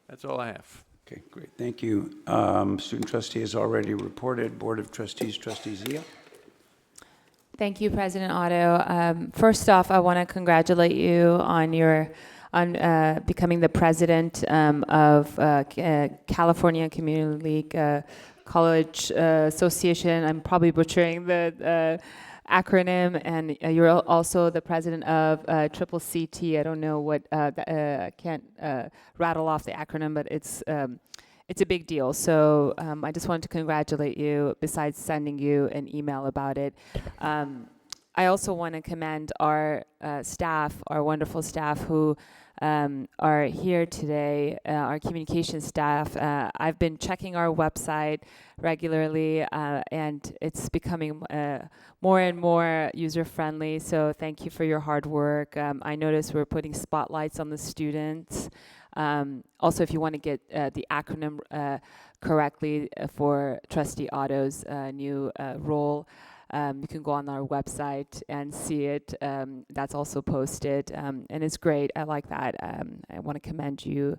That's all I have. Okay, great, thank you. Student trustee has already reported. Board of Trustees, Trustee Zia. Thank you, President Otto. First off, I want to congratulate you on becoming the president of California Community League College Association. I'm probably butchering the acronym, and you're also the president of Triple CT. I don't know what I can't rattle off the acronym, but it's a big deal. So I just wanted to congratulate you, besides sending you an email about it. I also want to commend our staff, our wonderful staff who are here today, our communication staff. I've been checking our website regularly, and it's becoming more and more user-friendly, so thank you for your hard work. I noticed we're putting spotlights on the students. Also, if you want to get the acronym correctly for Trustee Otto's new role, you can go on our website and see it. That's also posted, and it's great. I like that. I want to commend you.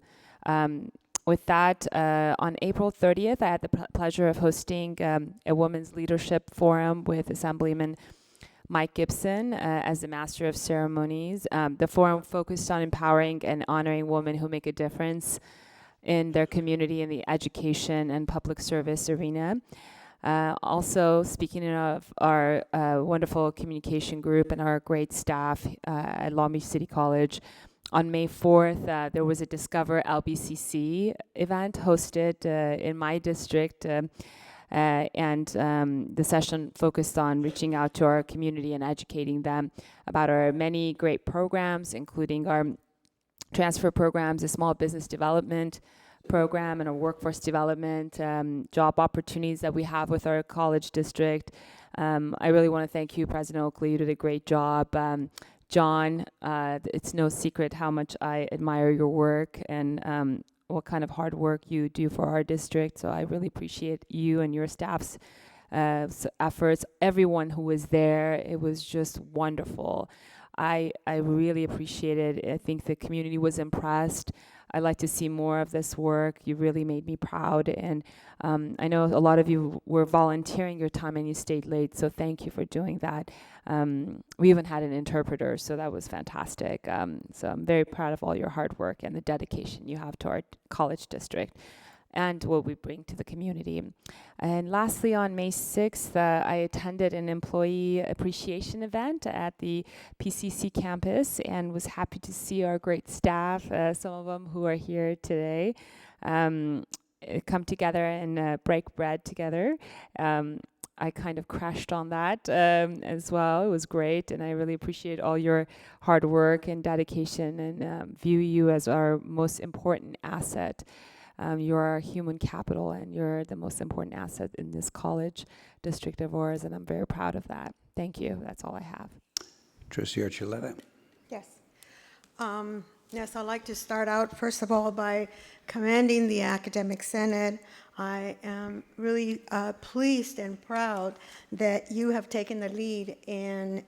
With that, on April 30th, I had the pleasure of hosting a Women's Leadership Forum with Assemblyman Mike Gibson as the Master of Ceremonies. The forum focused on empowering and honoring women who make a difference in their community in the education and public service arena. Also, speaking of our wonderful communication group and our great staff at Long Beach City College, on May 4th, there was a Discover LBCC event hosted in my district. And the session focused on reaching out to our community and educating them about our many great programs, including our transfer programs, the small business development program, and our workforce development, job opportunities that we have with our college district. I really want to thank you, President Oakley. You did a great job. John, it's no secret how much I admire your work and what kind of hard work you do for our district. So I really appreciate you and your staff's efforts. Everyone who was there, it was just wonderful. I really appreciated it. I think the community was impressed. I'd like to see more of this work. You really made me proud. And I know a lot of you were volunteering your time and you stayed late, so thank you for doing that. We even had an interpreter, so that was fantastic. So I'm very proud of all your hard work and the dedication you have to our college district and what we bring to the community. And lastly, on May 6th, I attended an employee appreciation event at the PCC campus and was happy to see our great staff, some of them who are here today, come together and break bread together. I kind of crashed on that as well. It was great, and I really appreciate all your hard work and dedication and view you as our most important asset. You're our human capital, and you're the most important asset in this college district of ours, and I'm very proud of that. Thank you. That's all I have. Trustee Archuleta. Yes. Yes, I'd like to start out, first of all, by commending the Academic Senate. I am really pleased and proud that you have taken the lead in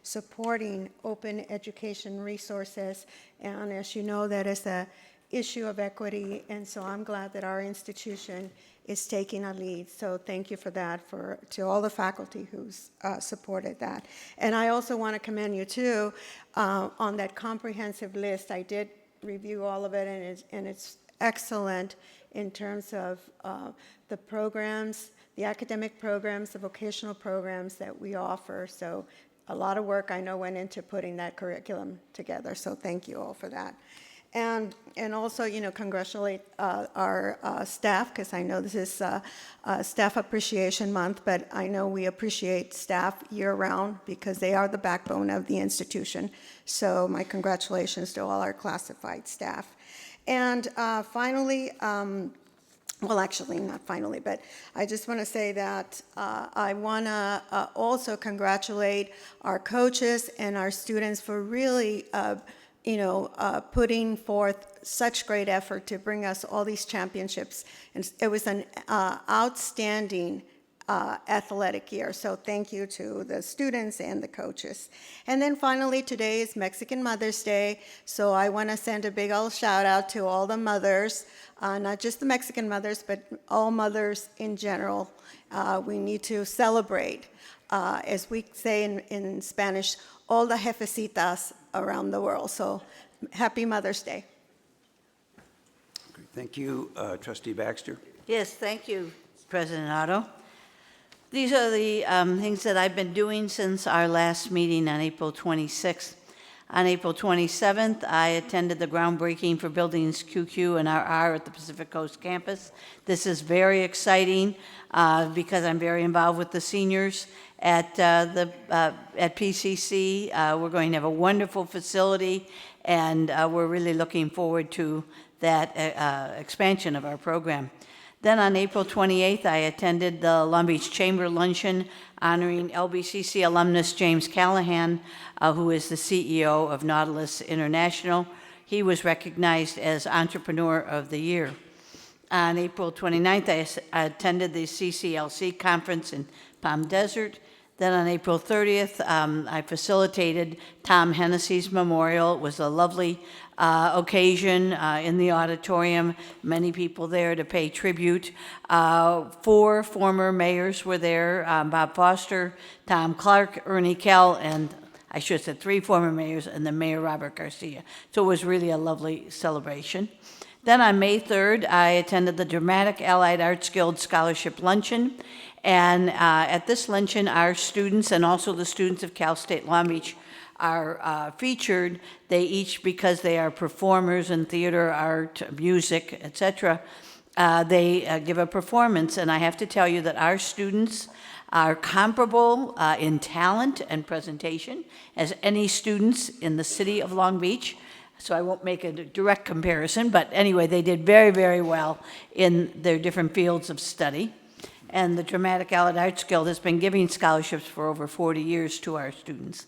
supporting open education resources. And as you know, that is a issue of equity, and so I'm glad that our institution is taking a lead. So thank you for that, to all the faculty who's supported that. And I also want to commend you too on that comprehensive list. I did review all of it, and it's excellent in terms of the programs, the academic programs, the vocational programs that we offer. So a lot of work I know went into putting that curriculum together. So thank you all for that. And also, congratulate our staff, because I know this is Staff Appreciation Month, but I know we appreciate staff year-round because they are the backbone of the institution. So my congratulations to all our classified staff. And finally, well, actually, not finally, but I just want to say that I want to also congratulate our coaches and our students for really putting forth such great effort to bring us all these championships. And it was an outstanding athletic year. So thank you to the students and the coaches. And then finally, today is Mexican Mother's Day, so I want to send a big old shout out to all the mothers, not just the Mexican mothers, but all mothers in general. We need to celebrate, as we say in Spanish, all the jefecitas around the world. So happy Mother's Day. Thank you. Trustee Baxter? Yes, thank you, President Otto. These are the things that I've been doing since our last meeting on April 26th. On April 27th, I attended the groundbreaking for buildings QQ and RR at the Pacific Coast campus. This is very exciting because I'm very involved with the seniors at PCC. We're going to have a wonderful facility, and we're really looking forward to that expansion of our program. Then on April 28th, I attended the Long Beach Chamber Luncheon honoring LBCC alumnus James Callahan, who is the CEO of Nautilus International. He was recognized as Entrepreneur of the Year. On April 29th, I attended the CCLC conference in Palm Desert. Then on April 30th, I facilitated Tom Hennessy's memorial. It was a lovely occasion in the auditorium, many people there to pay tribute. 4 former mayors were there, Bob Foster, Tom Clark, Ernie Kell, and I should have said 3 former mayors, and then Mayor Robert Garcia. So it was really a lovely celebration. Then on May 3rd, I attended the Dramatic Allied Arts Guild Scholarship Luncheon. And at this luncheon, our students and also the students of Cal State Long Beach are featured. They each, because they are performers in theater, art, music, etc., they give a performance. And I have to tell you that our students are comparable in talent and presentation as any students in the city of Long Beach. So I won't make a direct comparison, but anyway, they did very, very well in their different fields of study. And the Dramatic Allied Arts Guild has been giving scholarships for over 40 years to our students.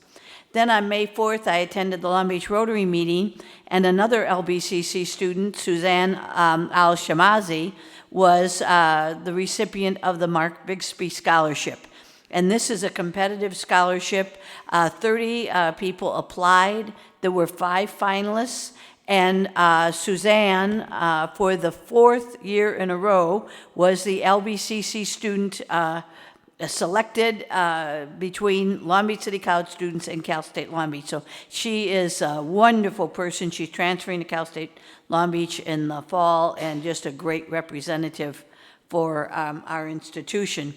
Then on May 4th, I attended the Long Beach Rotary meeting, and another LBCC student, Suzanne Al-Shamazi, was the recipient of the Mark Bixby Scholarship. And this is a competitive scholarship. 30 people applied. There were 5 finalists. And Suzanne, for the 4th year in a row, was the LBCC student selected between Long Beach City College students and Cal State Long Beach. So she is a wonderful person. She's transferring to Cal State Long Beach in the fall, and just a great representative for our institution.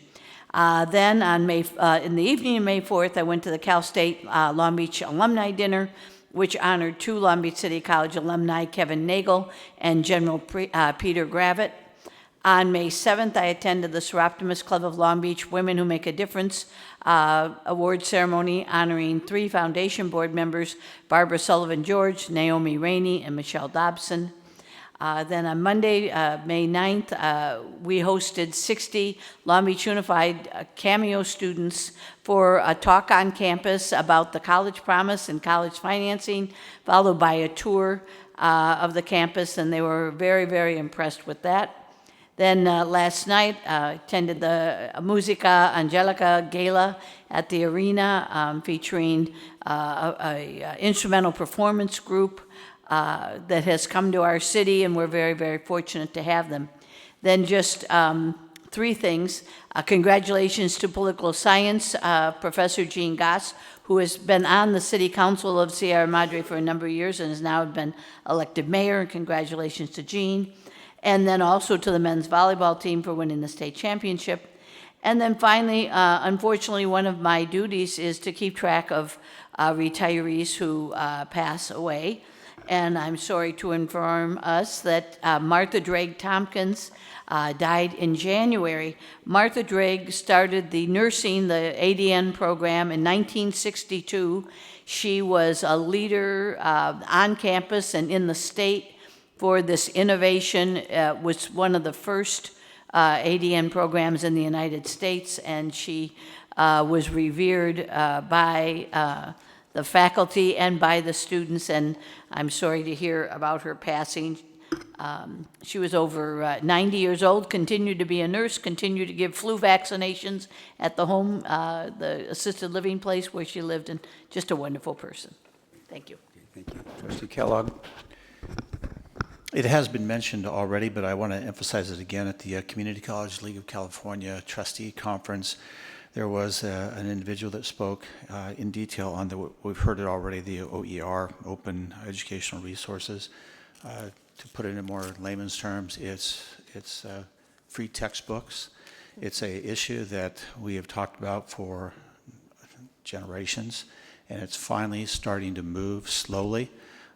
Then on in the evening of May 4th, I went to the Cal State Long Beach Alumni Dinner, which honored 2 Long Beach City College alumni, Kevin Nagel and General Peter Gravitt. On May 7th, I attended the Seroptimus Club of Long Beach Women Who Make a Difference award ceremony honoring 3 foundation board members, Barbara Sullivan George, Naomi Rainey, and Michelle Dobson. Then on Monday, May 9th, we hosted 60 Long Beach Unified Cameo students for a talk on campus about the college promise and college financing, followed by a tour of the campus, and they were very, very impressed with that. Then last night, attended the Musica Angelica Gala at the Arena, featuring an instrumental performance group that has come to our city, and we're very, very fortunate to have them. Then just 3 things. Congratulations to political science Professor Jean Goss, who has been on the City Council of Sierra Madre for a number of years and has now been elected mayor, and congratulations to Jean. And then also to the men's volleyball team for winning the state championship. And then finally, unfortunately, one of my duties is to keep track of retirees who pass away. And I'm sorry to inform us that Martha Drake Tompkins died in January. Martha Drake started the nursing, the ADN program, in 1962. She was a leader on campus and in the state for this innovation. Was one of the first ADN programs in the United States, and she was revered by the faculty and by the students, and I'm sorry to hear about her passing. She was over 90 years old, continued to be a nurse, continued to give flu vaccinations at the home, the assisted living place where she lived, and just a wonderful person. Thank you. Thank you. Trustee Kellogg? It has been mentioned already, but I want to emphasize it again. At the Community College League of California Trustee Conference, there was an individual that spoke in detail on we've heard it already, the OER, Open Educational Resources. To put it in more layman's terms, it's free textbooks. It's an issue that we have talked about for generations, and it's finally starting to move slowly.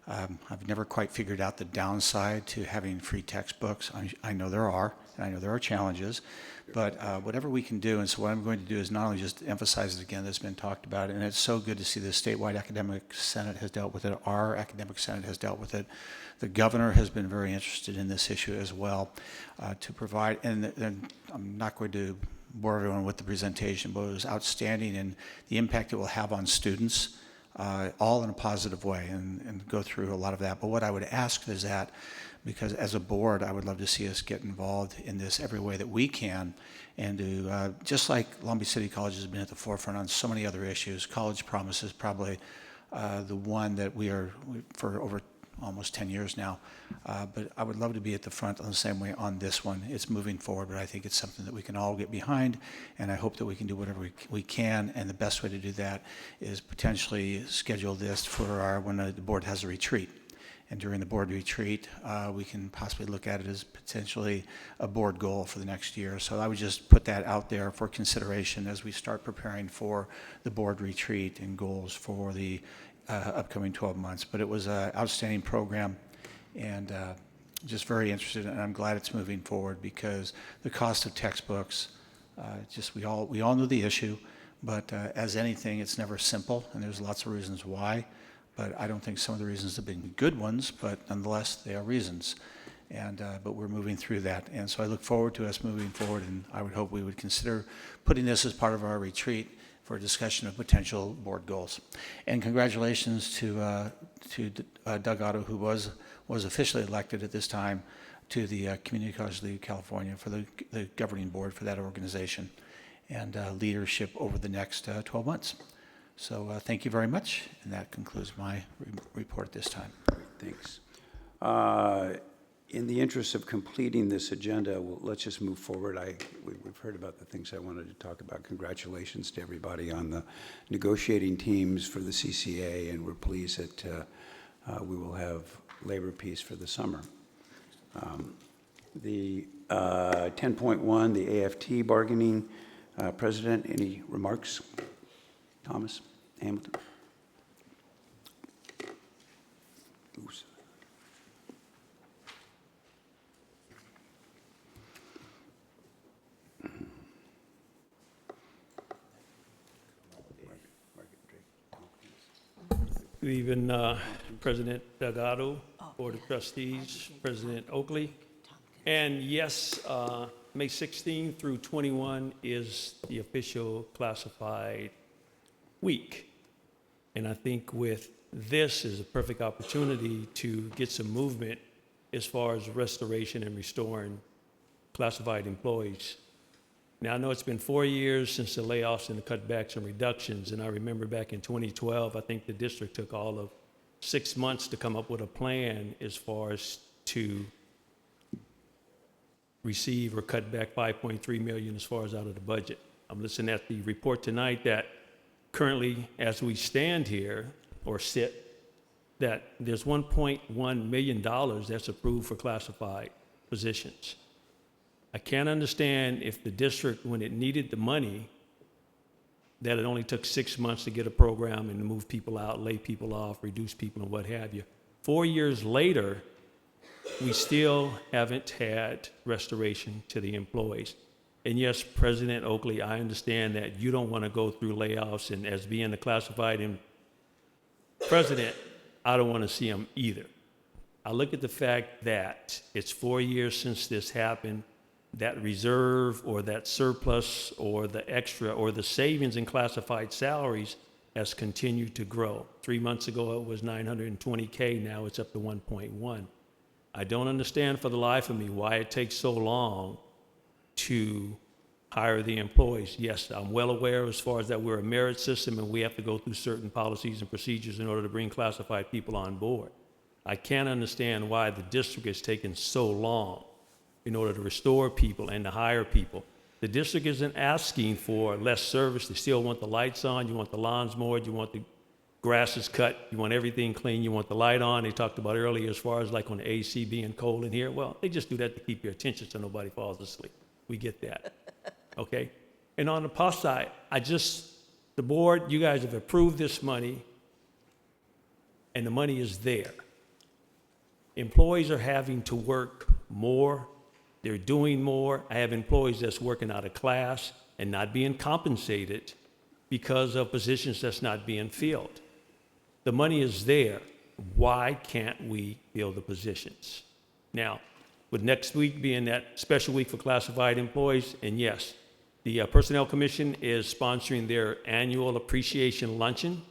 I've never quite figured out the downside to having free textbooks. I know there are, and I know there are challenges, but whatever we can do, and so what I'm going to do is not only just emphasize it again, that's been talked about, and it's so good to see the statewide academic senate has dealt with it, our academic senate has dealt with it. The governor has been very interested in this issue as well, to provide, and I'm not going to bore everyone with the presentation, but it was outstanding in the impact it will have on students, all in a positive way, and go through a lot of that. But what I would ask is that, because as a board, I would love to see us get involved in this every way that we can, and to, just like Long Beach City College has been at the forefront on so many other issues, College Promise is probably the one that for over almost 10 years now, but I would love to be at the front on the same way on this one. It's moving forward, but I think it's something that we can all get behind, and I hope that we can do whatever we can, and the best way to do that is potentially schedule this for when the board has a retreat. And during the board retreat, we can possibly look at it as potentially a board goal for the next year. So I would just put that out there for consideration as we start preparing for the board retreat and goals for the upcoming 12 months. But it was an outstanding program, and just very interested, and I'm glad it's moving forward, because the cost of textbooks, we all know the issue, but as anything, it's never simple, and there's lots of reasons why. But I don't think some of the reasons have been good ones, but nonetheless, they are reasons. And but we're moving through that. And so I look forward to us moving forward, and I would hope we would consider putting this as part of our retreat for a discussion of potential board goals. And congratulations to Doug Otto, who was officially elected at this time to the Community College League of California for the governing board for that organization, and leadership over the next 12 months. So thank you very much, and that concludes my report this time. Thanks. In the interest of completing this agenda, let's just move forward. We've heard about the things I wanted to talk about. Congratulations to everybody on the negotiating teams for the CCA, and we're pleased that we will have labor peace for the summer. The 10.1, the AFT bargaining president, any remarks? Thomas Hamilton. Oops. Good evening, President Delgado, Board of Trustees, President Oakley. And yes, May 16 through 21 is the official classified week. And I think with this is a perfect opportunity to get some movement as far as restoration and restoring classified employees. Now, I know it's been 4 years since the layoffs and the cutbacks and reductions, and I remember back in 2012, I think the district took all of 6 months to come up with a plan as far as to receive or cut back $5.3 million as far as out of the budget. I'm listening at the report tonight that currently, as we stand here or sit, that there's $1.1 million that's approved for classified positions. I can't understand if the district, when it needed the money, that it only took 6 months to get a program and to move people out, lay people off, reduce people, and what have you. 4 years later, we still haven't had restoration to the employees. And yes, President Oakley, I understand that you don't want to go through layoffs, and as being the classified president, I don't want to see them either. I look at the fact that it's 4 years since this happened, that reserve or that surplus or the extra or the savings in classified salaries has continued to grow. 3 months ago, it was $920K, now it's up to 1.1. I don't understand for the life of me why it takes so long to hire the employees. Yes, I'm well aware as far as that we're a merit system and we have to go through certain policies and procedures in order to bring classified people on board. I can't understand why the district has taken so long in order to restore people and to hire people. The district isn't asking for less service. They still want the lights on, you want the lawns mowed, you want the grasses cut, you want everything clean, you want the light on. They talked about earlier as far as like on the AC being cold in here. Well, they just do that to keep your attention so nobody falls asleep. We get that, okay? And on the plus side, the board, you guys have approved this money and the money is there. Employees are having to work more. They're doing more. I have employees that's working out of class and not being compensated because of positions that's not being filled. The money is there. Why can't we fill the positions? Now, with next week being that special week for classified employees, and yes, the Personnel Commission is sponsoring their annual appreciation luncheon.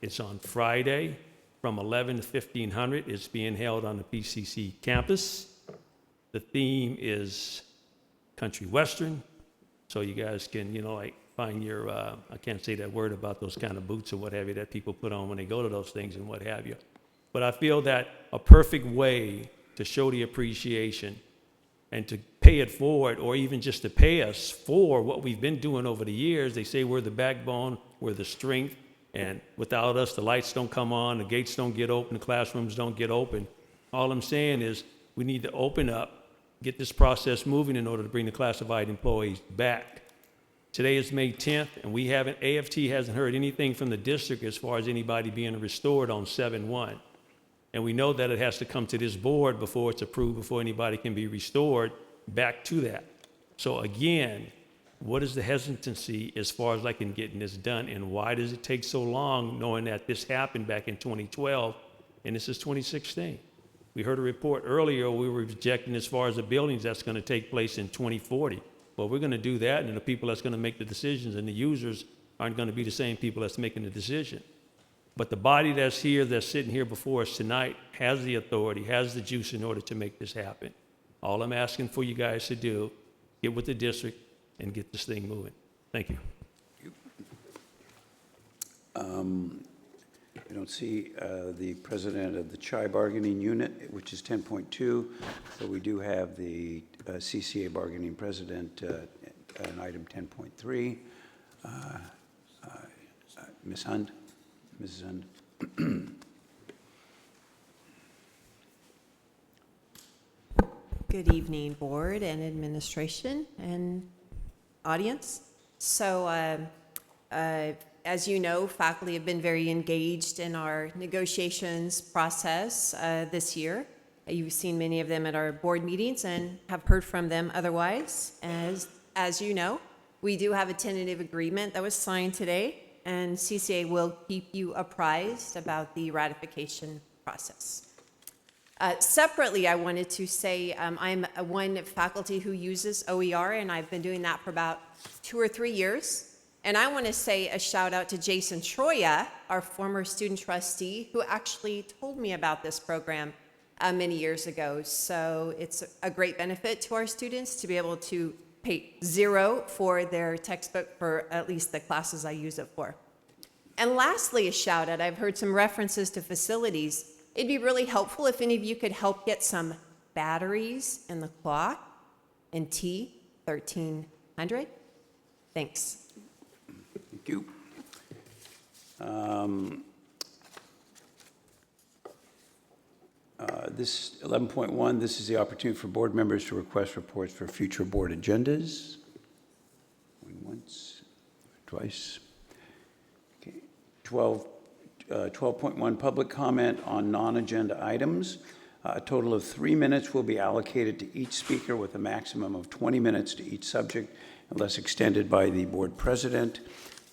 It's on Friday from 11 to 1500. It's being held on the PCC campus. The theme is country western, so you guys can, like find your, I can't say that word about those kind of boots or what have you that people put on when they go to those things and what have you. But I feel that a perfect way to show the appreciation and to pay it forward, or even just to pay us for what we've been doing over the years. They say we're the backbone, we're the strength, and without us, the lights don't come on, the gates don't get open, the classrooms don't get open. All I'm saying is we need to open up, get this process moving in order to bring the classified employees back. Today is May 10th, and AFT hasn't heard anything from the district as far as anybody being restored on 7/1. And we know that it has to come to this board before it's approved, before anybody can be restored back to that. So again, what is the hesitancy as far as like in getting this done, and why does it take so long knowing that this happened back in 2012 and this is 2016? We heard a report earlier we were projecting as far as the buildings that's going to take place in 2040. Well, we're going to do that, and the people that's going to make the decisions and the users aren't going to be the same people that's making the decision. But the body that's here, that's sitting here before us tonight, has the authority, has the juice in order to make this happen. All I'm asking for you guys to do, get with the district and get this thing moving. Thank you. I don't see the president of the CHI bargaining unit, which is 10.2, but we do have the CCA bargaining president on item 10.3. Ms. Hund? Mrs. Hund? Good evening, board and administration and audience. So, as you know, faculty have been very engaged in our negotiations process this year. You've seen many of them at our board meetings and have heard from them otherwise. As you know, we do have a tentative agreement that was signed today, and CCA will keep you apprised about the ratification process. Separately, I wanted to say I'm one faculty who uses OER, and I've been doing that for about 2 or 3 years. And I want to say a shout out to Jason Troya, our former student trustee, who actually told me about this program many years ago. So it's a great benefit to our students to be able to pay $0 for their textbook for at least the classes I use it for. And lastly, a shout out, I've heard some references to facilities. It'd be really helpful if any of you could help get some batteries in the clock in T1300. Thanks. Thank you. This 11.1, this is the opportunity for board members to request reports for future board agendas. Going once, twice. Okay. 12.1, public comment on non-agenda items. A total of 3 minutes will be allocated to each speaker with a maximum of 20 minutes to each subject, unless extended by the board president.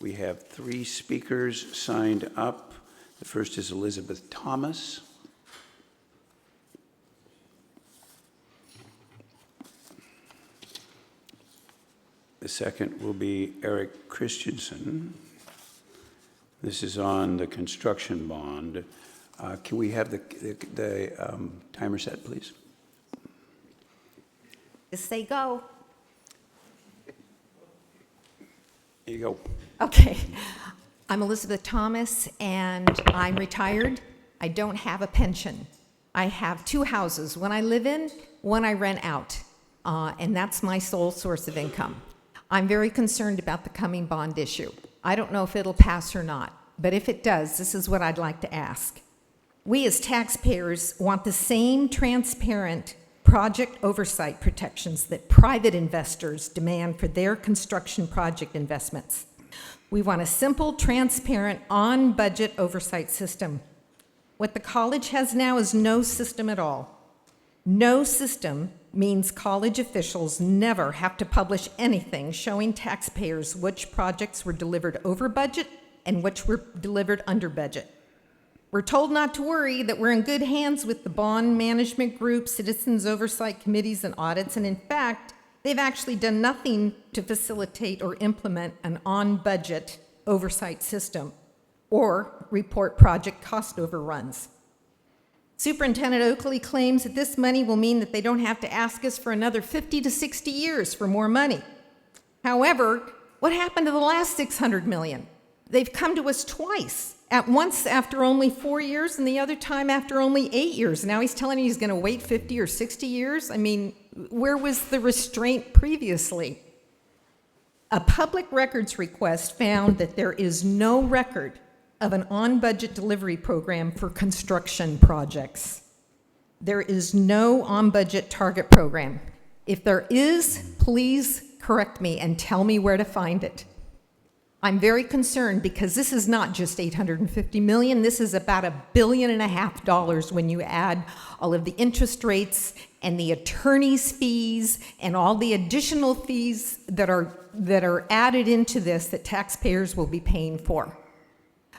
We have 3 speakers signed up. The first is Elizabeth Thomas. The second will be Eric Christensen. This is on the construction bond. Can we have the timer set, please? Just say go. Here you go. Okay. I'm Elizabeth Thomas, and I'm retired. I don't have a pension. I have 2 houses, one I live in, one I rent out, and that's my sole source of income. I'm very concerned about the coming bond issue. I don't know if it'll pass or not, but if it does, this is what I'd like to ask. We as taxpayers want the same transparent project oversight protections that private investors demand for their construction project investments. We want a simple, transparent, on-budget oversight system. What the college has now is no system at all. No system means college officials never have to publish anything showing taxpayers which projects were delivered over budget and which were delivered under budget. We're told not to worry, that we're in good hands with the bond management group, citizens oversight committees, and audits, and in fact, they've actually done nothing to facilitate or implement an on-budget oversight system or report project cost overruns. Superintendent Oakley claims that this money will mean that they don't have to ask us for another 50 to 60 years for more money. However, what happened to the last $600 million? They've come to us twice, at once after only 4 years and the other time after only 8 years. Now he's telling me he's going to wait 50 or 60 years? I mean, where was the restraint previously? A public records request found that there is no record of an on-budget delivery program for construction projects. There is no on-budget target program. If there is, please correct me and tell me where to find it. I'm very concerned because this is not just $850 million. This is about $1.5 billion when you add all of the interest rates and the attorney's fees and all the additional fees that are added into this that taxpayers will be paying for.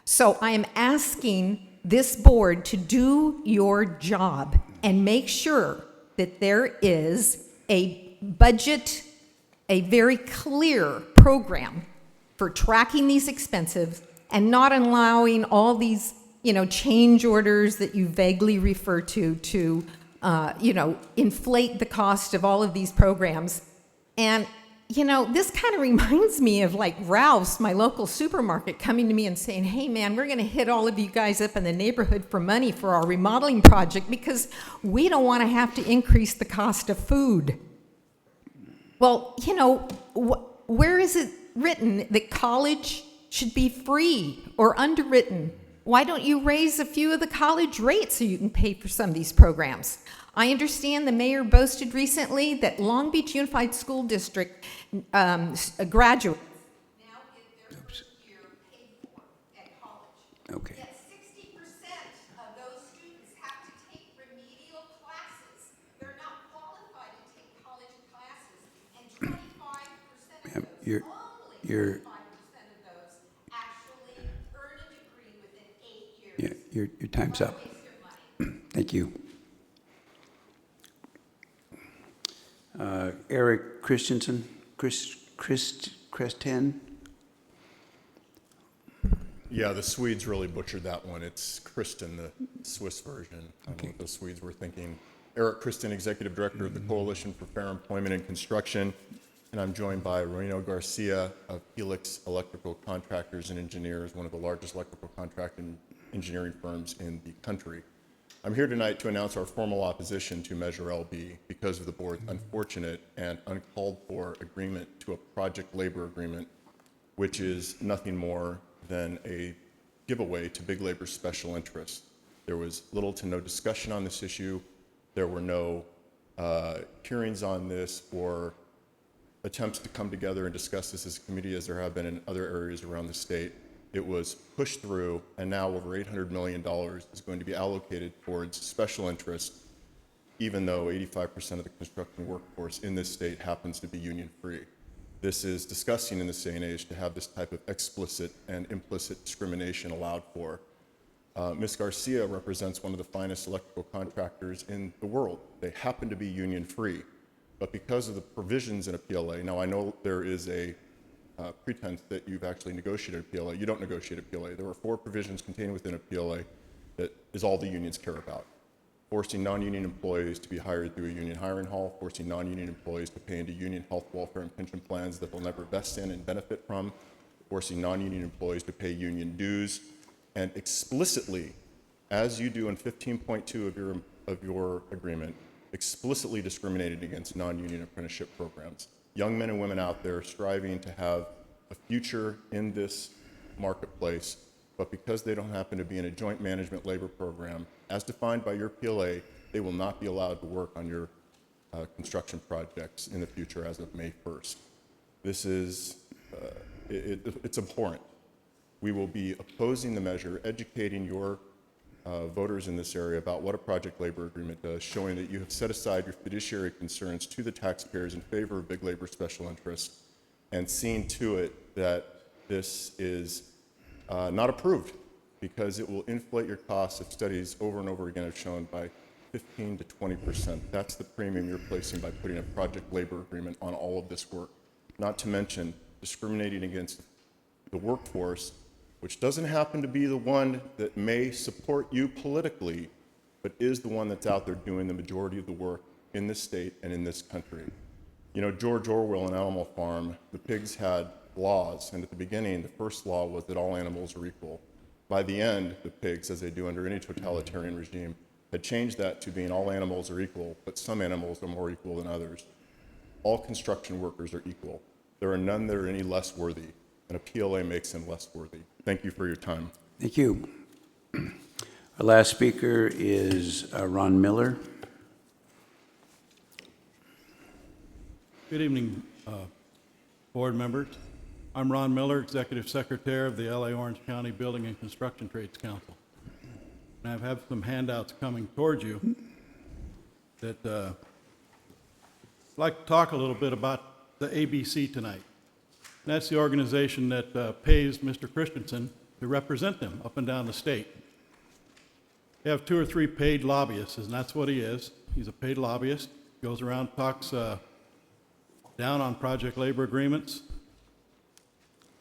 So I am asking this board to do your job and make sure that there is a budget, a very clear program for tracking these expenses and not allowing all these, change orders that you vaguely refer to, inflate the cost of all of these programs. And, this kind of reminds me of like Ralph's, my local supermarket, coming to me and saying, hey man, we're going to hit all of you guys up in the neighborhood for money for our remodeling project because we don't want to have to increase the cost of food. Well, where is it written that college should be free or underwritten? Why don't you raise a few of the college rates so you can pay for some of these programs? I understand the mayor boasted recently that Long Beach Unified School District graduates now get their first year paid for at college. Okay. Yet 60% of those students have to take remedial classes. They're not qualified to take college classes, and 25% of those, You're of those actually earn a degree within 8 years. Yeah, your time's up. Waste your money. Thank you. Eric Christensen, Christen. Yeah, the Swedes really butchered that one. It's Kristen, the Swiss version. I don't know what the Swedes were thinking. Eric Kristen, Executive Director of the Coalition for Fair Employment in Construction. And I'm joined by Reno Garcia of Helix Electrical Contractors and Engineers, one of the largest electrical contracting engineering firms in the country. I'm here tonight to announce our formal opposition to Measure LB because of the board's unfortunate and uncalled for agreement to a project labor agreement, which is nothing more than a giveaway to big labor's special interests. There was little to no discussion on this issue. There were no hearings on this or attempts to come together and discuss this as a committee as there have been in other areas around the state. It was pushed through, and now over $800 million is going to be allocated towards special interests, even though 85% of the construction workforce in this state happens to be union-free. This is disgusting in this day and age to have this type of explicit and implicit discrimination allowed for. Ms. Garcia represents one of the finest electrical contractors in the world. They happen to be union-free, but because of the provisions in a PLA, now I know there is a pretense that you've actually negotiated a PLA. You don't negotiate a PLA. There are 4 provisions contained within a PLA that is all the unions care about. forcing non-union employees to be hired through a union hiring hall, forcing non-union employees to pay into union health, welfare, and pension plans that they'll never vest in and benefit from, forcing non-union employees to pay union dues, and explicitly, as you do in 15.2 of your agreement, explicitly discriminating against non-union apprenticeship programs. Young men and women out there striving to have a future in this marketplace, but because they don't happen to be in a joint management labor program, as defined by your PLA, they will not be allowed to work on your construction projects in the future as of May 1st. This is, it's abhorrent. We will be opposing the measure, educating your voters in this area about what a project labor agreement does, showing that you have set aside your fiduciary concerns to the taxpayers in favor of big labor special interests, and seeing to it that this is not approved, because it will inflate your costs, if studies over and over again have shown, by 15 to 20%. That's the premium you're placing by putting a project labor agreement on all of this work. Not to mention discriminating against the workforce, which doesn't happen to be the one that may support you politically, but is the one that's out there doing the majority of the work in this state and in this country. You know, George Orwell in Animal Farm, the pigs had laws, and at the beginning, the first law was that all animals are equal. By the end, the pigs, as they do under any totalitarian regime, had changed that to being all animals are equal, but some animals are more equal than others. All construction workers are equal. There are none that are any less worthy, and a PLA makes them less worthy. Thank you for your time. Thank you. Our last speaker is Ron Miller. Good evening, board members. I'm Ron Miller, Executive Secretary of the LA Orange County Building and Construction Trades Council. And I have some handouts coming towards you that I'd like to talk a little bit about the ABC tonight. And that's the organization that pays Mr. Christensen to represent them up and down the state. They have 2 or 3 paid lobbyists, and that's what he is. He's a paid lobbyist, goes around, talks down on project labor agreements,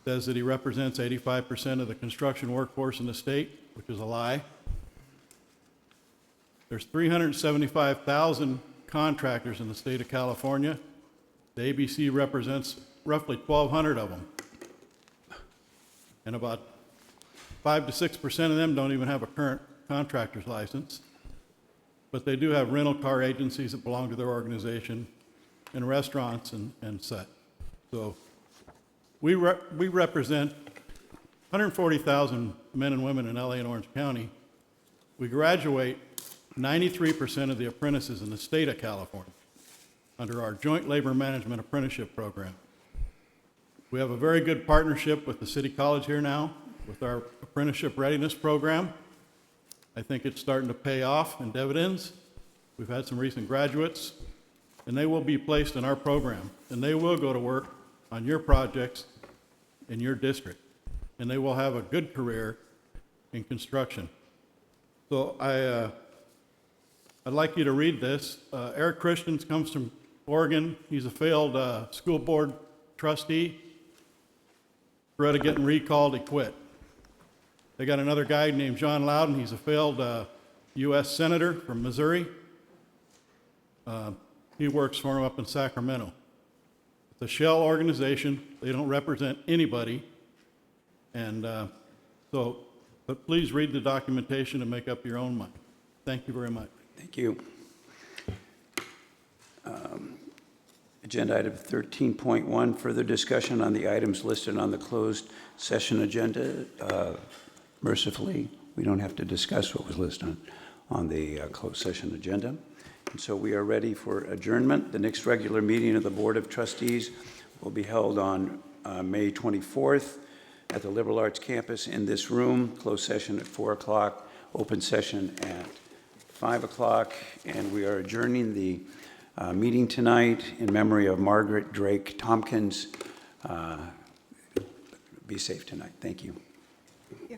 says that he represents 85% of the construction workforce in the state, which is a lie. There's 375,000 contractors in the state of California. The ABC represents roughly 1,200 of them. And about 5 to 6% of them don't even have a current contractor's license. But they do have rental car agencies that belong to their organization, and restaurants and such. So we represent 140,000 men and women in LA and Orange County. We graduate 93% of the apprentices in the state of California under our Joint Labor Management Apprenticeship Program. We have a very good partnership with the City College here now with our Apprenticeship Readiness Program. I think it's starting to pay off in dividends. We've had some recent graduates, and they will be placed in our program, and they will go to work on your projects in your district, and they will have a good career in construction. So I'd like you to read this. Eric Christians comes from Oregon. He's a failed school board trustee. Threat of getting recalled, he quit. They got another guy named John Loudon. He's a failed U.S. Senator from Missouri. He works for him up in Sacramento. It's a shell organization. They don't represent anybody. And but please read the documentation and make up your own mind. Thank you very much. Thank you. Agenda item 13.1, further discussion on the items listed on the closed session agenda. Mercifully, we don't have to discuss what was listed on the closed session agenda. And so we are ready for adjournment. The next regular meeting of the Board of Trustees will be held on May 24th at the Liberal Arts Campus in this room, closed session at 4 o'clock, open session at 5 o'clock. And we are adjourning the meeting tonight in memory of Margaret Drake Tompkins. Be safe tonight. Thank you. Yeah.